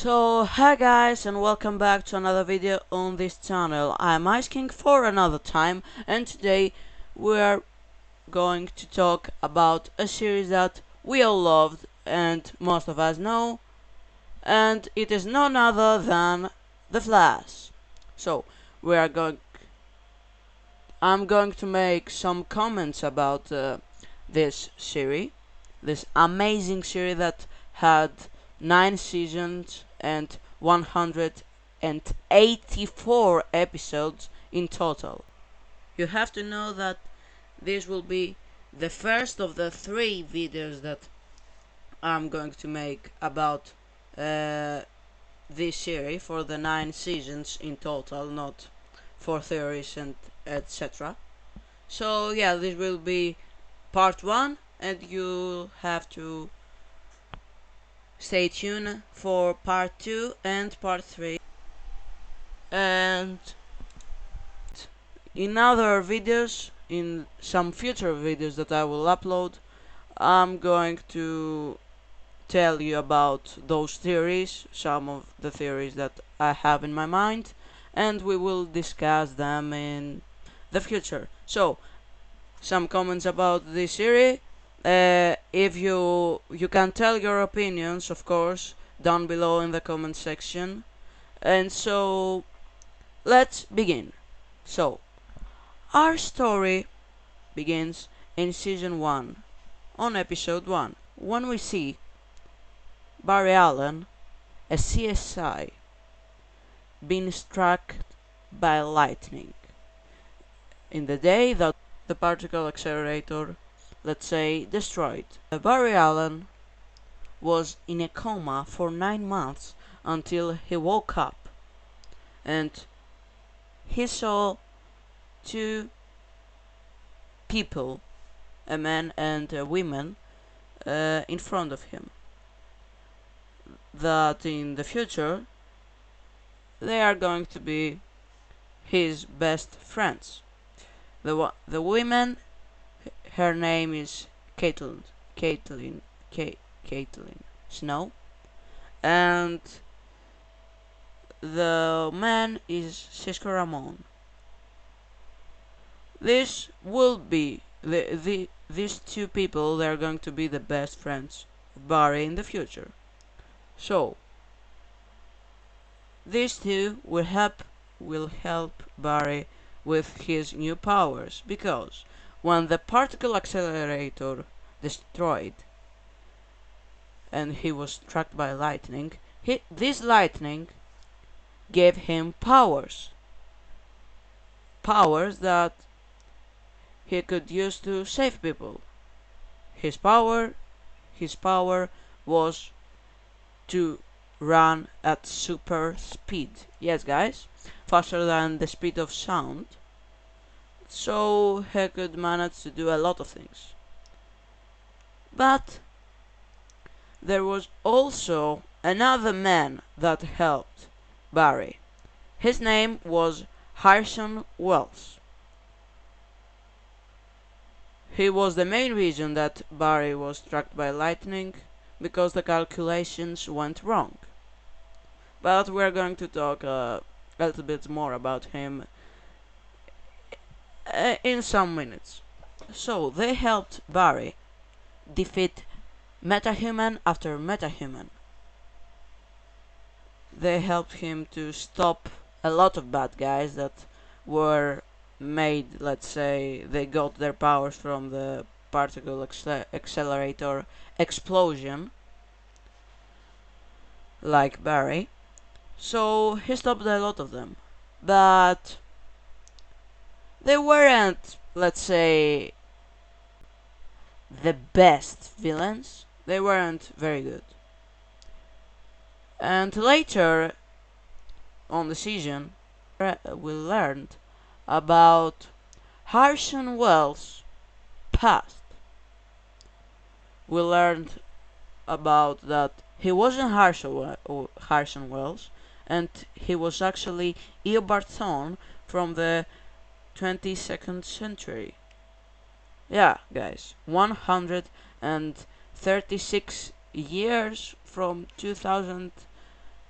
So, hi guys, and welcome back to another video on this channel. I'm ICEKING for another time, and today we're going to talk about a series that we all loved and most of us know, and it is none other than The Flash. So, we are going I'm going to make some comments about this series, this amazing series that had 9 seasons and 184 episodes in total. You have to know that this will be the first of the 3 videos that I'm going to make about this series for the 9 seasons in total, not for theories and etc. So yeah, this will be part 1, and you have to stay tuned for part 2 and part 3. And in other videos, in some future videos that I will upload, I'm going to tell you about those theories, some of the theories that I have in my mind, and we will discuss them in the future. So, some comments about this series. If you can tell your opinions, of course, down below in the comment section. And so, let's begin. So, our story begins in season 1, on episode 1, when we see Barry Allen, a CSI, being struck by lightning in the day that the particle accelerator, let's say, destroyed. Barry Allen was in a coma for 9 months until he woke up, and he saw 2 people, a man and a woman, in front of him, that in the future they are going to be his best friends. The woman, her name is Caitlin Snow, and the man is Cisco Ramon. This will be these 2 people. They are going to be the best friends of Barry in the future. So these 2 will help Barry with his new powers, because when the particle accelerator destroyed and he was struck by lightning, this lightning gave him powers that he could use to save people. His power was to run at super speed. Yes, guys, faster than the speed of sound. So he could manage to do a lot of things. But there was also another man that helped Barry. His name was Harrison Wells. He was the main reason that Barry was struck by lightning, because the calculations went wrong. But we're going to talk a little bit more about him in some minutes. So they helped Barry defeat metahuman after metahuman. They helped him to stop a lot of bad guys that were made, let's say, they got their powers from the particle accelerator explosion, like Barry. So he stopped a lot of them. But they weren't, let's say, the best villains. They weren't very good. And later on the season, we learned about Harrison Wells' past. We learned about that he wasn't Harrison Wells, and he was actually Eobard Thawne from the 22nd century. Yeah, guys, 136 years from 2000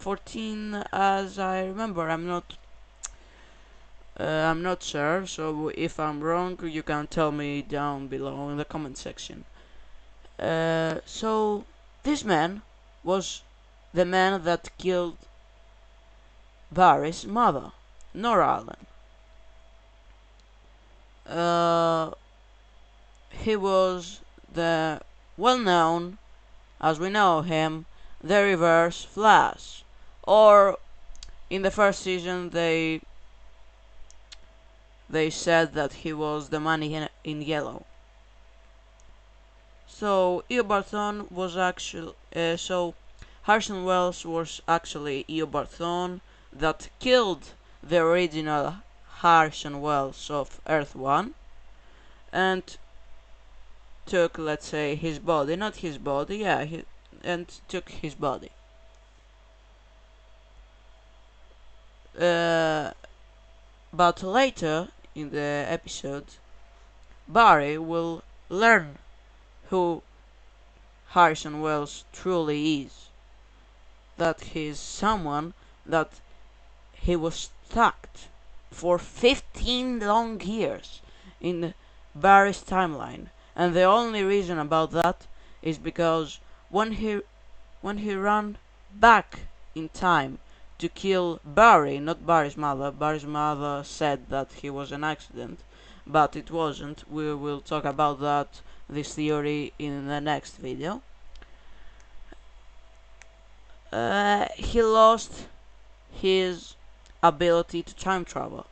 14 as I remember. I'm not sure, so if I'm wrong, you can tell me down below in the comment section. So this man was the man that killed Barry's mother, Nora Allen. He was the well-known, as we know him, the Reverse Flash, or in the first season they said that he was the man in yellow. So Eobarthon was actually Harrison Wells was actually Eobarthon that killed the original Harrison Wells of Earth 1 and took, let's say, his body, not his body, yeah, and took his body. But later in the episode, Barry will learn who Harrison Wells truly is. That he's someone that he was stuck for 15 long years in Barry's timeline. And the only reason about that is because when he ran back in time to kill Barry, not Barry's mother said that he was an accident, but it wasn't. We will talk about this theory in the next video. He lost his ability to time travel.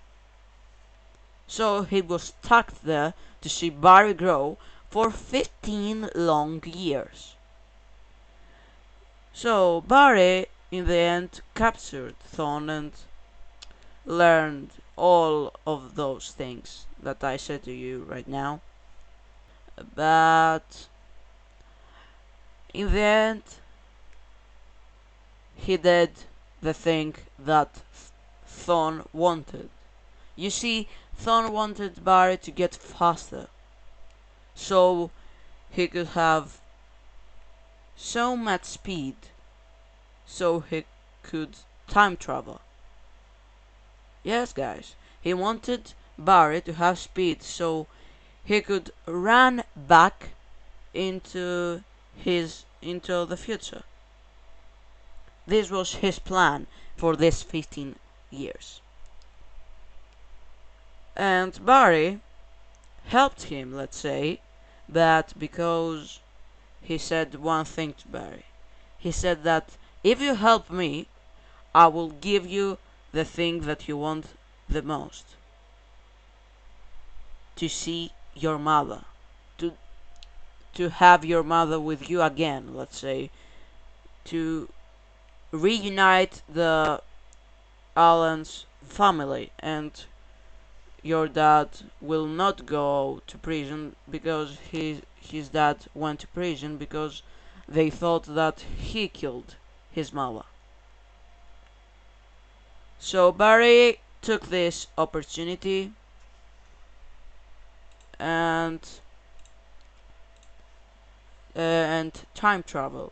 So he was stuck there to see Barry grow for 15 long years. So Barry, in the end, captured Thawne and learned all of those things that I said to you right now. But in the end, he did the thing that Thawne wanted. You see, Thawne wanted Barry to get faster, so he could have so much speed, so he could time travel. Yes, guys, he wanted Barry to have speed, so he could run back into the future. This was his plan for this 15 years. And Barry helped him, let's say, but because he said one thing to Barry. He said that if you help me, I will give you the thing that you want the most. To see your mother. To have your mother with you again, let's say. To reunite the Allen's family, and your dad will not go to prison because his dad went to prison because they thought that he killed his mother. So Barry took this opportunity and time traveled,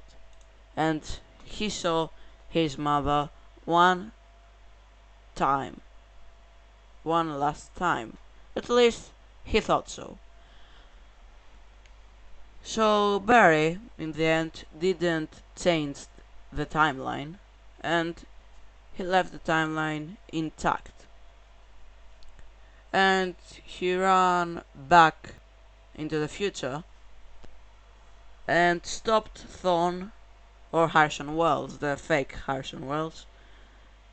and he saw his mother one last time. At least he thought so. So Barry, in the end, didn't change the timeline, and he left the timeline intact. And he ran back into the future and stopped Thawne, or Harrison Wells, the fake Harrison Wells,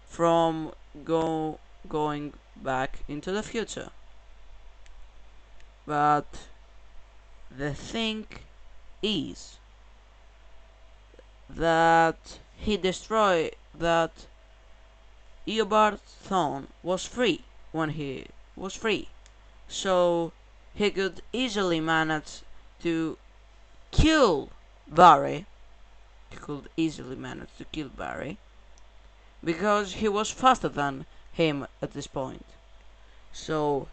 from going back into the future. But the thing is that he destroyed that Eobard Thawne was free when he was free, so he could easily manage to kill Barry. He could easily manage to kill Barry because he was faster than him at this point. So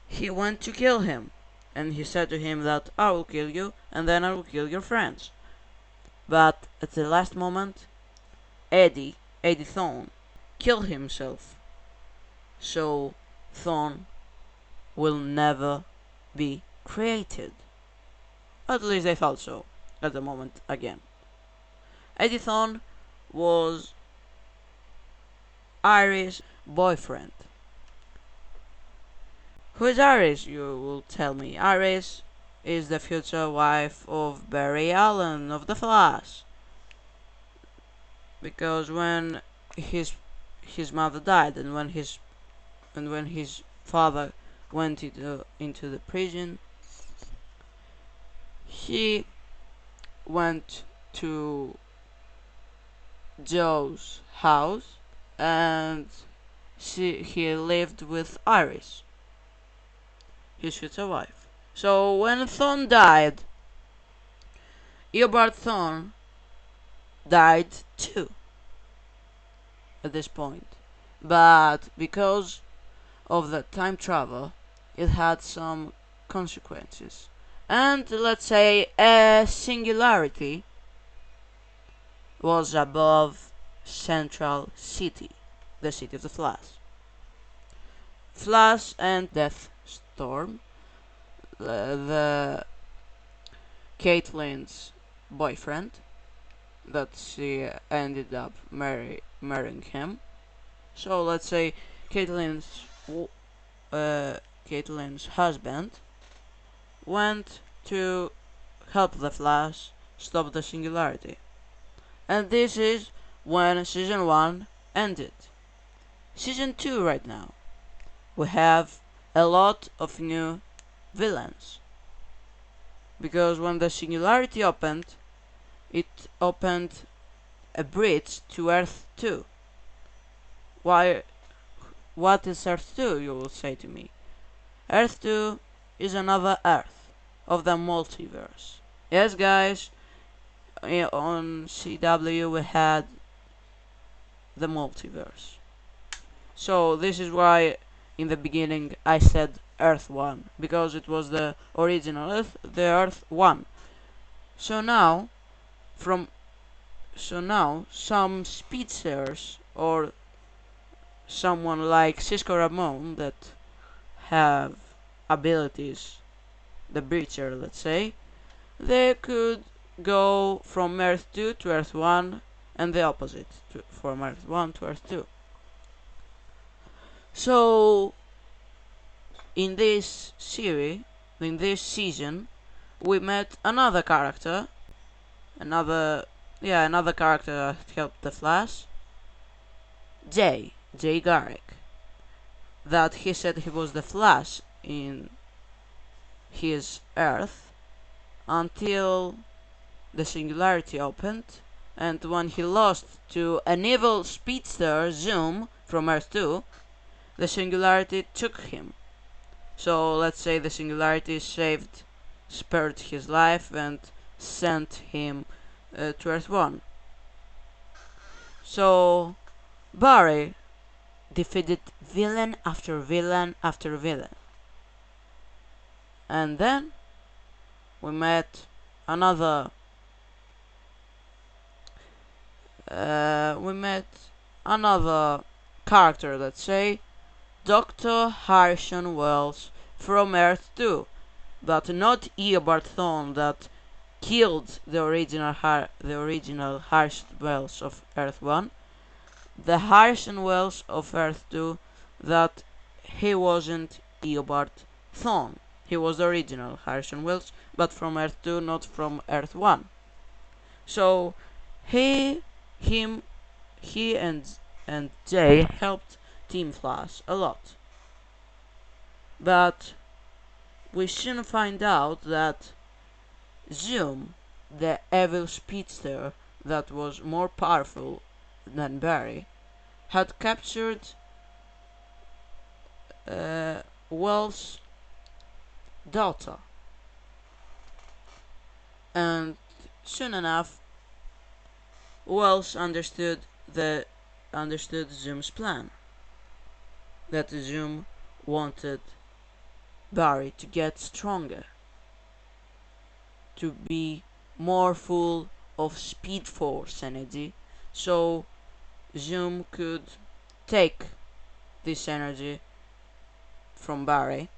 he went to kill him, and he said to him that I will kill you and then I will kill your friends. But at the last moment, Eddie Thawne, killed himself. So Thawne will never be created. At least I thought so at the moment again. Eddie Thawne was Iris' boyfriend. Who is Iris, you will tell me? Iris is the future wife of Barry Allen of The Flash. Because when his mother died and when his father went into the prison, he went to Joe's house and he lived with Iris, his future wife. So when Thorne died, Eobard Thorne died too at this point. But because of the time travel, it had some consequences. And let's say a singularity was above Central City, the city of the Flash. Flash and Deathstorm, the Caitlyn's boyfriend, that she ended up marrying him. So let's say Caitlyn's Caitlyn's husband went to help the Flash stop the singularity. And this is when Season 1 ended. Season 2 right now. We have a lot of new villains. Because when the singularity opened, it opened a bridge to Earth 2. Why? What is Earth 2, you will say to me? Earth 2 is another Earth of the multiverse. Yes, guys, on CW we had the multiverse. So this is why in the beginning I said Earth 1, because it was the original Earth, the Earth 1. So now some speedsters or someone like Cisco Ramon that have abilities, the Breacher, let's say, they could go from Earth 2 to Earth 1 and the opposite, from Earth 1 to Earth 2. So in this series, in this season, we met another character, another character that helped the Flash, Jay Garrick. That he said he was the Flash in his Earth until the singularity opened, and when he lost to an evil speedster Zoom from Earth 2, the singularity took him. So let's say the singularity spared his life and sent him to Earth 1. So Barry defeated villain after villain after villain. And then we met another character, let's say, Dr. Harrison Wells from Earth 2, but not Eobard Thawne that killed the original Harrison Wells of Earth 1, the Harrison Wells of Earth 2 that he wasn't Eobard Thawne. He was the original Harrison Wells, but from Earth 2, not from Earth 1. So he and Jay helped Team Flash a lot. But we soon find out that Zoom, the evil speedster that was more powerful than Barry, had captured Wells' daughter. And soon enough, Wells understood Zoom's plan. That Zoom wanted Barry to get stronger, to be more full of Speed Force energy, so Zoom could take this energy from Barry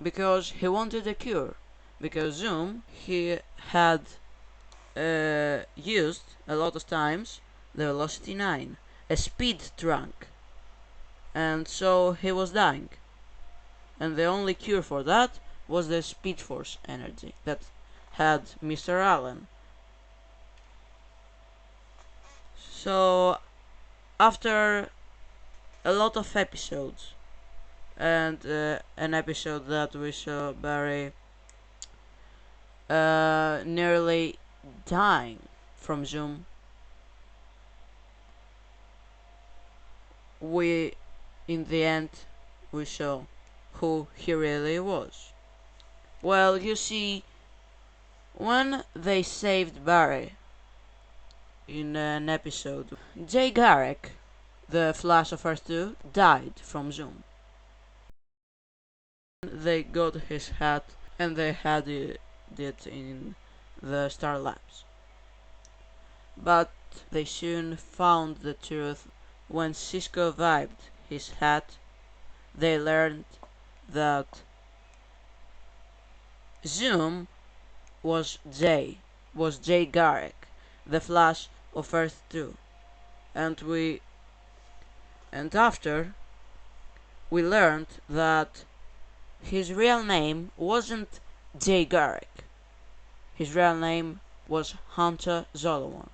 because he wanted a cure. Because Zoom, he had used a lot of times the Velocity 9, a speed drunk, and so he was dying. And the only cure for that was the Speed Force energy that had Mr. Allen. So after a lot of episodes and an episode that we saw Barry nearly dying from Zoom, we in the end we saw who he really was. Well, you see, when they saved Barry in an episode, Jay Garrick, the Flash of Earth 2, died from Zoom. They got his hat and they had it in the Star Labs. But they soon found the truth. When Cisco vibed his hat, they learned that Zoom was Jay Garrick, the Flash of Earth 2. And after we learned that his real name wasn't Jay Garrick. His real name was Hunter Zolomon,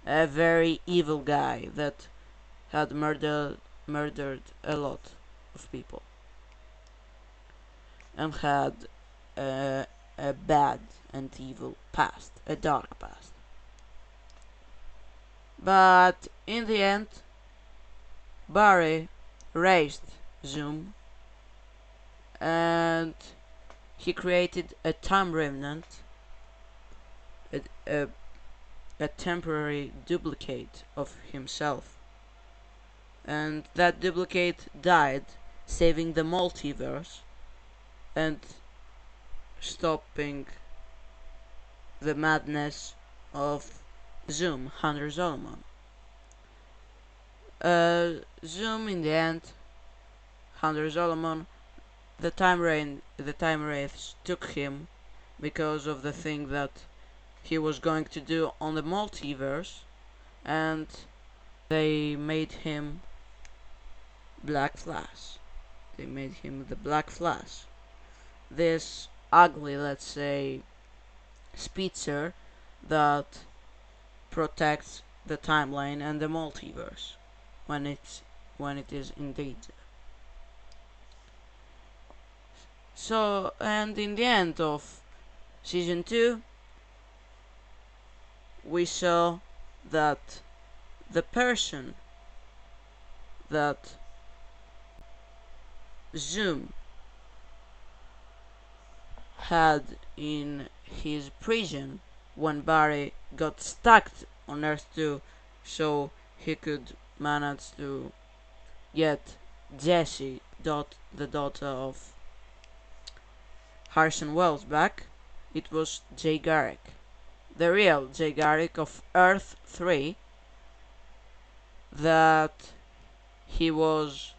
a very evil guy that had murdered a lot of people and had a bad and evil past, a dark past. But in the end, Barry raised Zoom and he created a time remnant, a, a, a temporary duplicate of himself. And that duplicate died, saving the multiverse and stopping the madness of Zoom, Hunter Zolomon. Zoom in the end, Hunter Zolomon, the time wraiths took him because of the thing that he was going to do on the multiverse, and they made him Black Flash. They made him the Black Flash. This ugly, let's say, speedster that protects the timeline and the multiverse when it is in danger. So, and in the end of season 2, we saw that the person that Zoom had in his prison when Barry got stuck on Earth 2, so he could manage to get Jessie, the daughter of Harrison Wells, back. It was Jay Garrick, the real Jay Garrick of Earth 3, that he was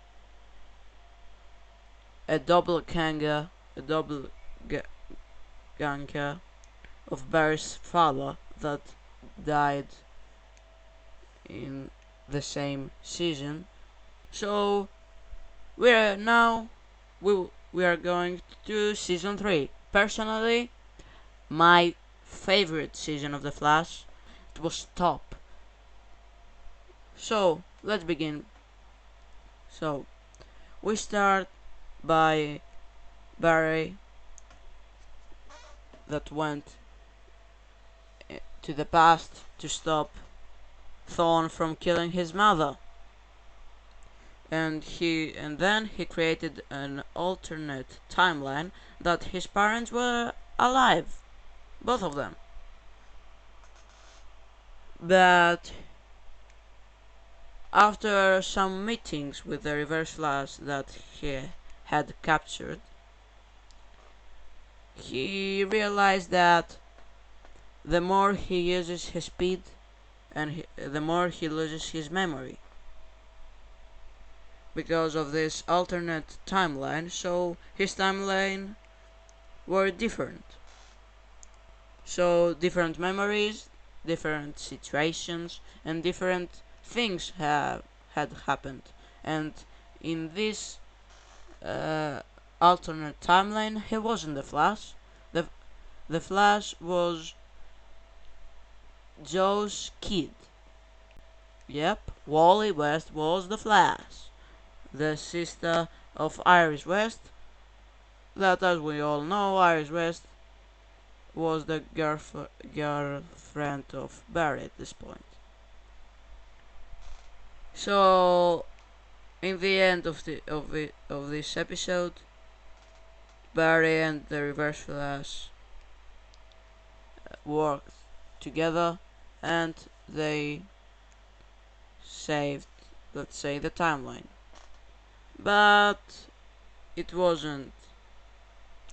a doppelganger of Barry's father that died in the same season. So we are going to season 3. Personally, my favorite season of The Flash, it was top. So let's begin. So we start by Barry that went to the past to stop Thorn from killing his mother. And then he created an alternate timeline that his parents were alive, both of them. But after some meetings with the Reverse Flash that he had captured, he realized that the more he uses his speed and the more he loses his memory because of this alternate timeline. So his timeline were different. So different memories, different situations, and different things had happened. And in this alternate timeline, he wasn't the Flash. The the Flash was Joe's kid. Yep, Wally West was the Flash, the sister of Iris West. That, as we all know, Iris West was the girlfriend of Barry at this point. So, in the end of this episode, Barry and the Reverse Flash worked together, and they saved, let's say, the timeline. But it wasn't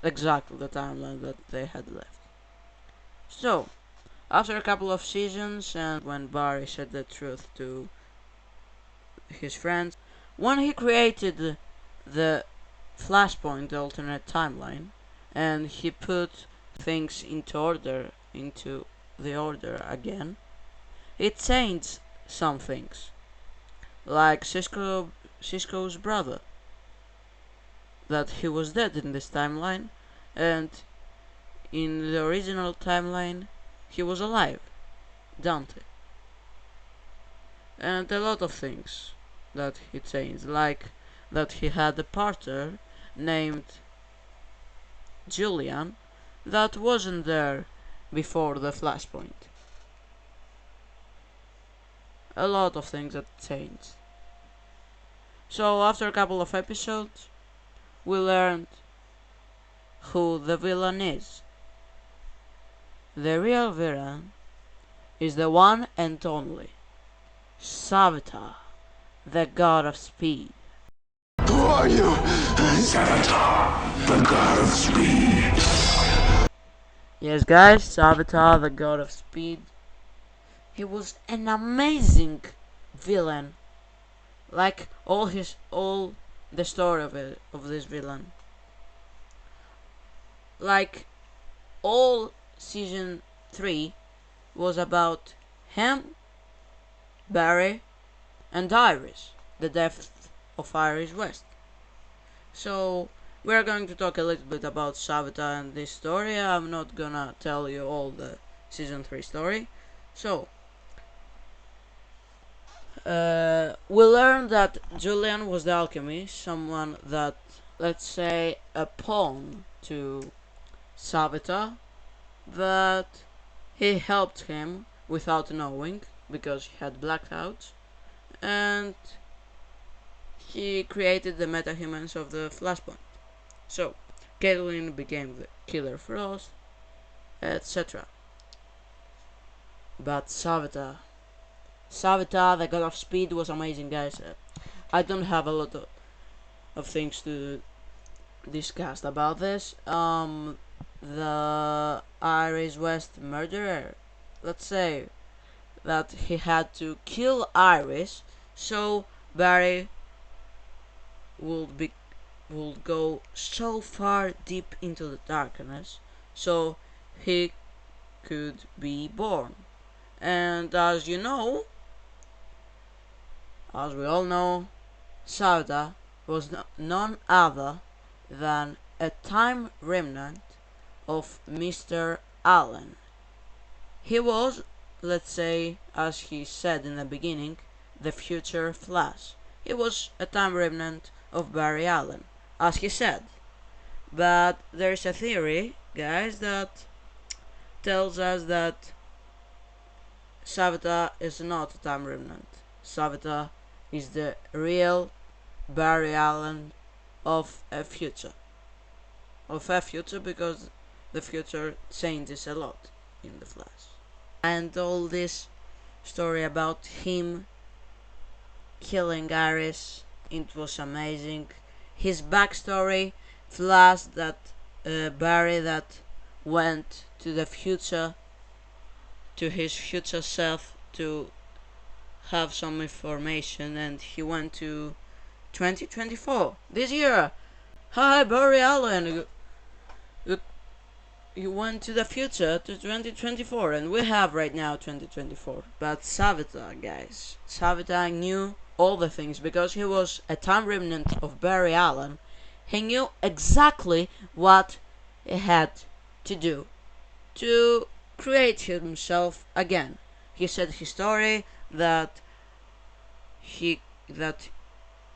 exactly the timeline that they had left. So, after a couple of seasons, and when Barry said the truth to his friends, when he created the Flashpoint alternate timeline, and he put things into the order again, it changed some things, like Cisco's brother, that he was dead in this timeline, and in the original timeline he was alive, Dante. And a lot of things that he changed, like that he had a partner named Julian that wasn't there before the Flashpoint. A lot of things that changed. So after a couple of episodes, we learned who the villain is. The real villain is the one and only Savitar, the god of speed. Who are you? Savitar, the god of speed. Yes, guys, Savitar, the god of speed. He was an amazing villain. Like all the story of this villain. Like all season 3 was about him, Barry, and Iris, the death of Iris West. So we're going to talk a little bit about Savitar and this story. I'm not gonna tell you all the season 3 story. So we learned that Julian was the alchemist, someone that, let's say, a pawn to Savitar, that he helped him without knowing because he had blackouts, and he created the metahumans of the Flashpoint. So, Caitlin became the Killer Frost, etc. But Savitar, the god of speed, was amazing, guys. I don't have a lot of things to discuss about this. The Iris West murderer, let's say that he had to kill Iris so Barry would go so far deep into the darkness so he could be born. And as you know, as we all know, Sauda was none other than a time remnant of Mr. Allen. He was, let's say, as he said in the beginning, the future Flash. He was a time remnant of Barry Allen, as he said. But there's a theory, guys, that tells us that Savitar is not a time remnant. Savitar is the real Barry Allen of a future. Because the future changes a lot in the Flash. And all this story about him killing Iris, it was amazing. His backstory, Flash that Barry that went to the future to his future self to have some information, and he went to 2024 this year. Hi, Barry Allen. You, you went to the future to 2024, and we have right now 2024. But Savitar, guys, Savitar knew all the things because he was a time remnant of Barry Allen. He knew exactly what he had to do to create himself again. He said his story that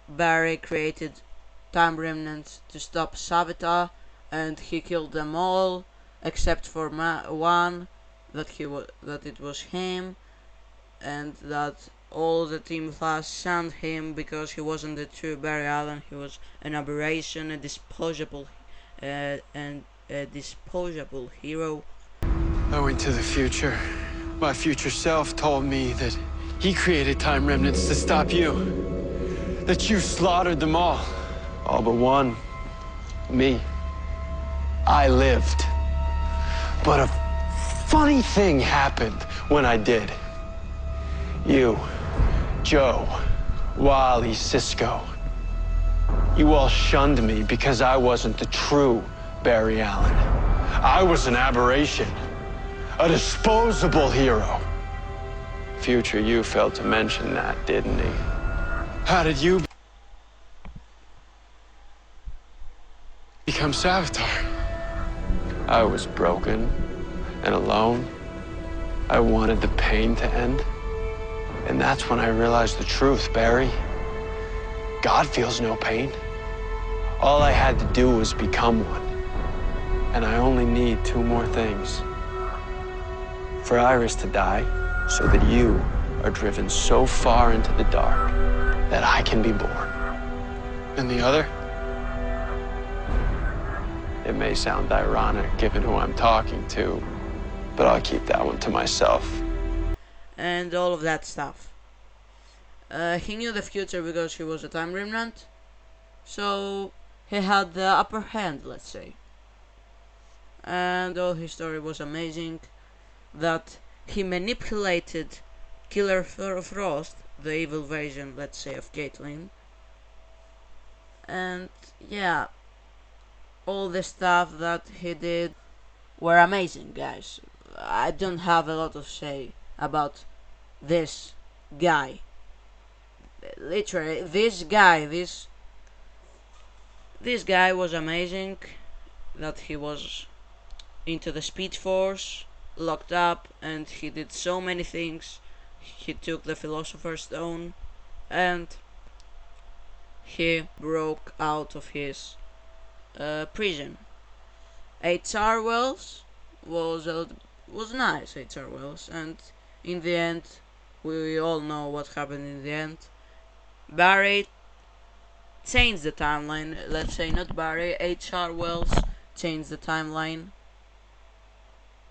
Barry created time remnants to stop Savitar, and he killed them all except for one, that it was him, and that all the team class shunned him because he wasn't the true Barry Allen. He was an aberration, and a disposable hero. I went to the future. My future self told me that he created time remnants to stop you. That you slaughtered them all. All but one. Me. I lived. But a funny thing happened when I did. You, Joe, Wally, Cisco. You all shunned me because I wasn't the true Barry Allen. I was an aberration. A disposable hero. Future you failed to mention that, didn't he? How did you become Savitar? I was broken and alone. I wanted the pain to end. And that's when I realized the truth, Barry. God feels no pain. All I had to do was become one. And I only need two more things. For Iris to die, so that you are driven so far into the dark that I can be born. And the other? It may sound ironic given who I'm talking to, but I'll keep that one to myself. And all of that stuff. He knew the future because he was a time remnant, so he had the upper hand, let's say. And all his story was amazing. That he manipulated Killer Frost, the evil version, let's say, of Caitlyn. And yeah, all the stuff that he did were amazing, guys. I don't have a lot to say about this guy. Literally, this guy was amazing. That he was into the Speed Force, locked up, and he did so many things. He took the Philosopher's Stone, and he broke out of his prison. H.R. Wells was nice, H.R. Wells, and in the end, we all know what happened in the end. Barry changed the timeline. Let's say not Barry, H.R. Wells changed the timeline.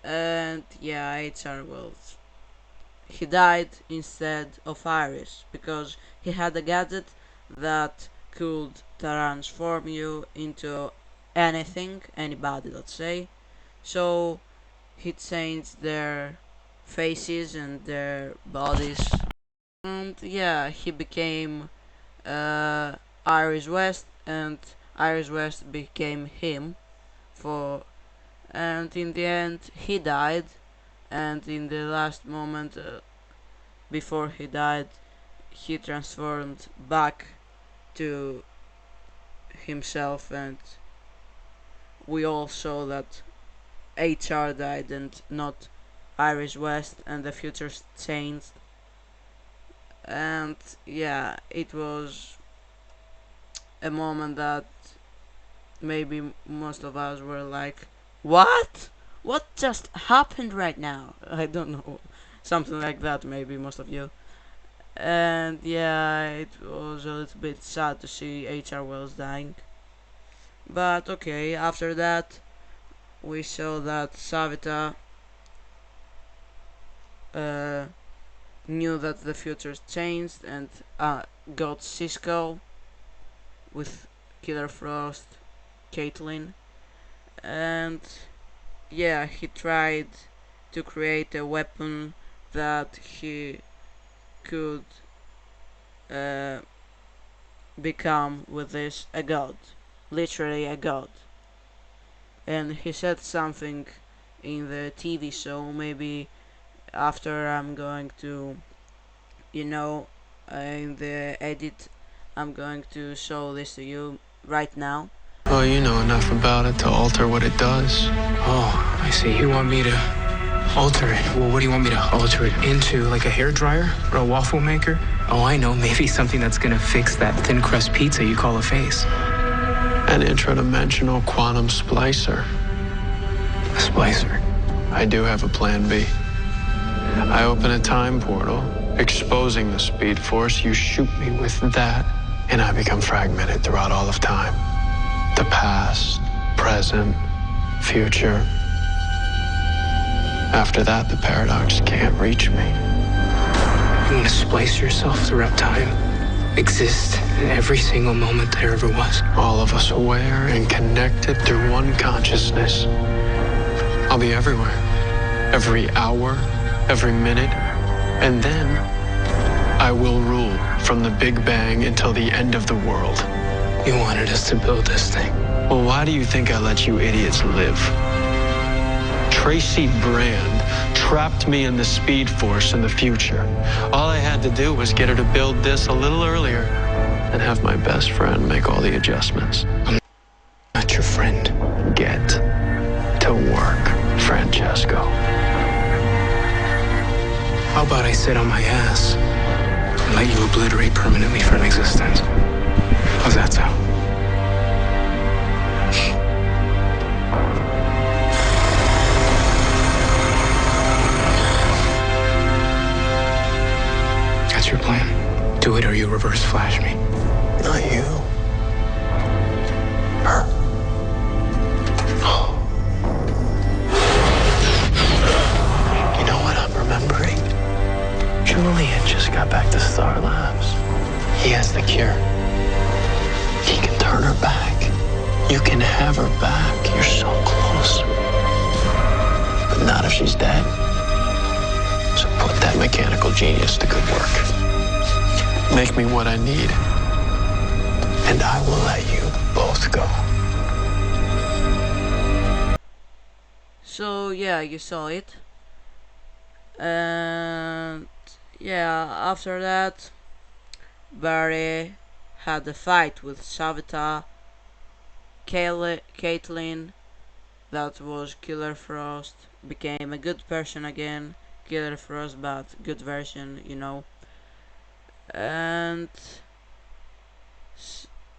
And yeah, H.R. Wells. He died instead of Iris because he had a gadget that could transform you into anything, anybody, let's say. So he changed their faces and their bodies. And yeah, he became Iris West, and Iris West became him. And in the end, he died. And in the last moment, before he died, he transformed back to himself, and we all saw that HR died and not Iris West, and the future changed. And yeah, it was a moment that maybe most of us were like, what? What just happened right now? I don't know. Something like that, maybe most of you. And yeah, it was a little bit sad to see H.R. Wells dying. But okay, after that, we saw that Savita knew that the future changed and got Cisco with Killer Frost, Caitlyn, and yeah, he tried to create a weapon that he could uh, become with this a god, literally a god. And he said something in the TV show. Maybe after I'm going to, in the edit, I'm going to show this to you right now. Oh, you know enough about it to alter what it does. Oh, I see. You want me to alter it? Well, what do you want me to alter it into? Like a hair dryer or a waffle maker? Oh, I know. Maybe something that's gonna fix that thin crust pizza you call a face. An intradimensional quantum splicer. A splicer. I do have a plan B. I open a time portal, exposing the speed force. You shoot me with that, and I become fragmented throughout all of time. The past, present, future. After that, the paradox can't reach me. You want to splice yourself throughout time? Exist in every single moment there ever was? All of us aware and connected through one consciousness. I'll be everywhere. Every hour, every minute. And then I will rule from the Big Bang until the end of the world. You wanted us to build this thing. Well, why do you think I let you idiots live? Tracy Brand trapped me in the speed force in the future. All I had to do was get her to build this a little earlier and have my best friend make all the adjustments. I'm not your friend. Get to work, Francesco. How about I sit on my ass and let you obliterate permanently from existence? How's that sound? That's your plan. Do it or you reverse flash me. Not you. Her. You know what I'm remembering? Julian just got back to Star Labs. He has the cure. He can turn her back. You can have her back. You're so close. But not if she's dead. So put that mechanical genius to good work. Make me what I need. And I will let you both go. So yeah, you saw it. And yeah, after that, Barry had a fight with Savita, Caitlin, that was Killer Frost, became a good person again. Killer Frost, but good version, And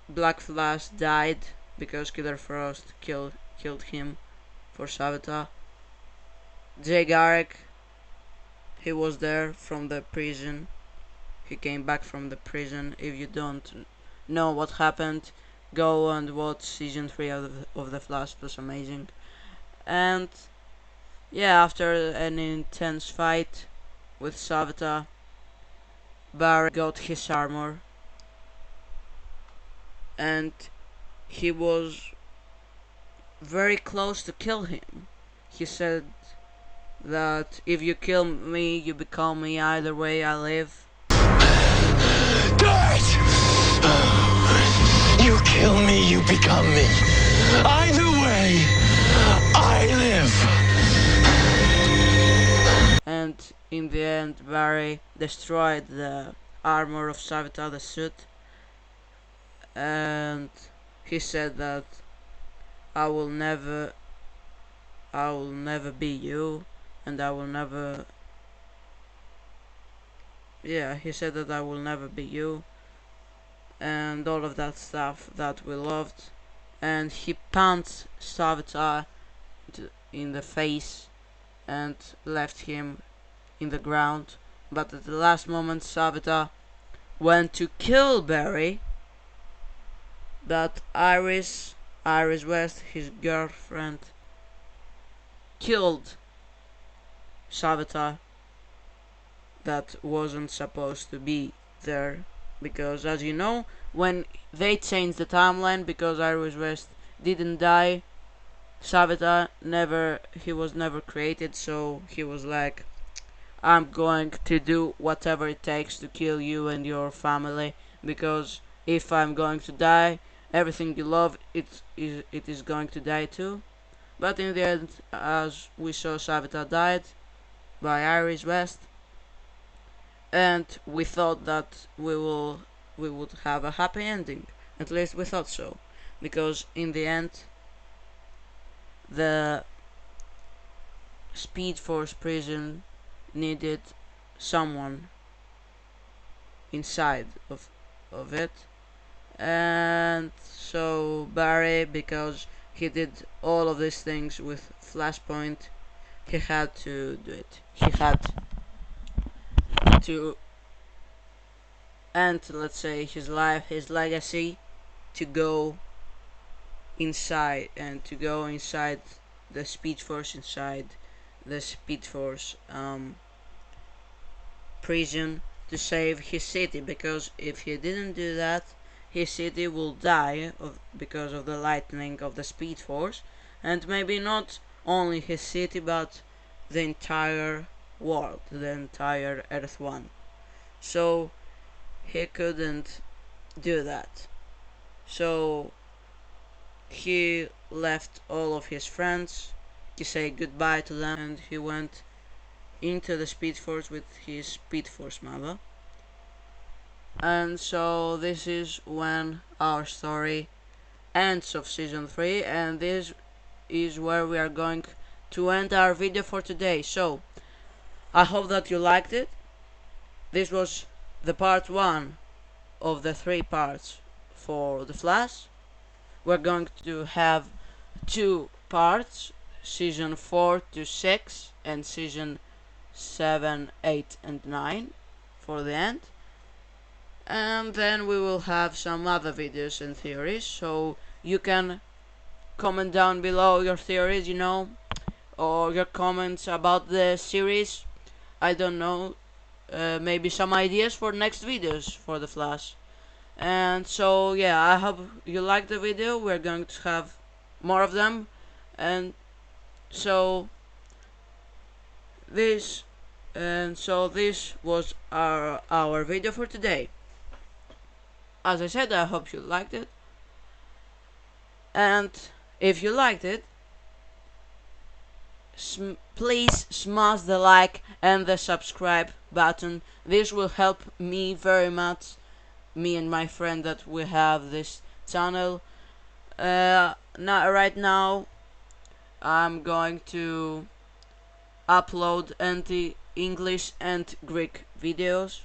Black Flash died because Killer Frost killed him for Savita. Jay Garrick, he was there from the prison. He came back from the prison. If you don't know what happened, go and watch season 3 of the Flash. It was amazing. And yeah, after an intense fight with Savita, Barry got his armor, and he was very close to kill him. He said that if you kill me, you become me. Either way, I live. Do it! You kill me, you become me. Either way, I live. And in the end, Barry destroyed the armor of Savita, the suit, and he said that I will never be you, and I will never. Yeah, he said that I will never be you, and all of that stuff that we loved. And he punched Savita in the face and left him in the ground. But at the last moment, Savita went to kill Barry. But Iris West, his girlfriend, killed Savita. That wasn't supposed to be there, because as you know, when they changed the timeline, because Iris West didn't die, he was never created, so he was like, I'm going to do whatever it takes to kill you and your family, because if I'm going to die, everything you love, it is going to die too. But in the end, as we saw, Savitar died by Iris West, and we thought that we would have a happy ending. At least we thought so, because in the end, the Speed Force prison needed someone inside of it, and so Barry, because he did all of these things with Flashpoint, he had to do it. He had to end, let's say, his life, his legacy, to go inside and to go inside the Speed Force, inside the Speed Force prison, to save his city, because if he didn't do that, his city will die because of the lightning of the Speed Force, and maybe not only his city but the entire world, the entire Earth One. So he couldn't do that. So he left all of his friends, he said goodbye to them, and he went into the Speed Force with his Speed Force mother. And so this is when our story ends of season 3, and this is where we are going to end our video for today. So I hope that you liked it. This was the part 1 of the 3 parts for The Flash. We're going to have 2 parts, season 4 to 6 and season 7, 8 and 9 for the end. And then we will have some other videos and theories, so you can comment down below your theories, or your comments about the series. I don't know, maybe some ideas for next videos for The Flash. And so yeah, I hope you liked the video. We're going to have more of them, and so this was our video for today. As I said, I hope you liked it, and if you liked it, please smash the like and the subscribe button. This will help me very much, me and my friend that we have this channel. Right now I'm going to upload anti-English and Greek videos,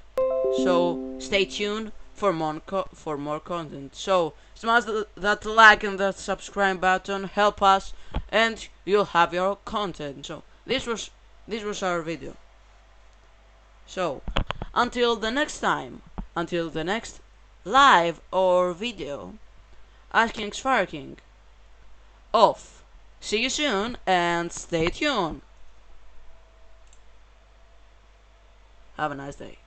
so stay tuned for more content. So smash that like and that subscribe button, help us, and you'll have your content. So this was our video. So until the next time, until the next live or video, ICEKING's Fireking off. See you soon and stay tuned. Have a nice day.